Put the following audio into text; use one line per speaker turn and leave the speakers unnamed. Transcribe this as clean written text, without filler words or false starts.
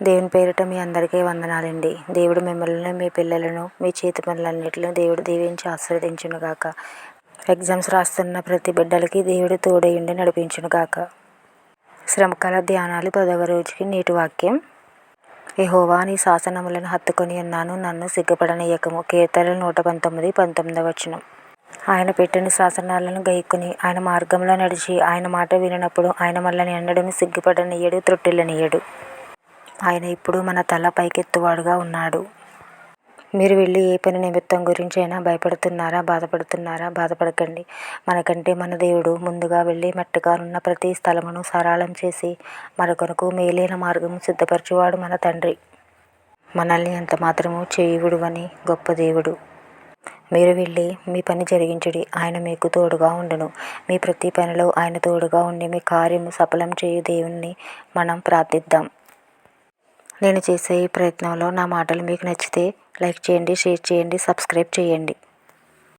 దేవుని పేరిట మీ అందరికీ వందనాలండి. దేవుడు మిమ్మల్ని, మీ పిల్లలను, మీ చేతి పనులన్నిటిలో దేవుడు దీవించి ఆశీర్వదించునుగాక. ఎగ్జామ్స్ రాస్తున్న ప్రతి బిడ్డలకి దేవుడు తోడయుండి నడిపించునుగాక. శ్రమకాల ధ్యానాలు 10వ రోజుకి నేటి వాక్యం. యెహోవా నీ శాసనములను హత్తుకొని ఉన్నాను, నన్ను సిగ్గుపడనీయకము. కీర్తనలు 119:19 వచనం. ఆయన పెట్టిన శాసనాలను గైకొని ఆయన మార్గంలో నడిచి ఆయన మాట వినినప్పుడు ఆయన మనల్ని ఎన్నడూ సిగ్గుపడనీయడు, త్రొట్టిల్లనీయడు. ఆయన ఇప్పుడు మన తల పైకెత్తువాడుగా ఉన్నాడు. మీరు వెళ్ళి ఏ పని నిమిత్తం గురించి అయినా భయపడుతున్నారా, బాధపడుతున్నారా? బాధపడకండి. మనకంటే మన దేవుడు ముందుగా వెళ్ళి మట్టిగా ఉన్న ప్రతి స్థలమును సరళం చేసి మన కొరకు మేలైన మార్గము సిద్ధపరచువాడు మన తండ్రి. మనల్ని ఎంత మాత్రము చేయువుడువని గొప్ప దేవుడు. మీరు వెళ్ళి మీ పని జరిగించుడి, ఆయన మీకు తోడుగా ఉండును. మీ ప్రతి పనిలో ఆయన తోడుగా ఉండి మీ కార్యము సఫలం చేయు దేవుణ్ణి మనం ప్రార్థిద్దాం. నేను చేసే ఈ ప్రయత్నంలో నా మాటలు మీకు నచ్చితే లైక్ చేయండి, షేర్ చేయండి, సబ్స్క్రైబ్ చేయండి.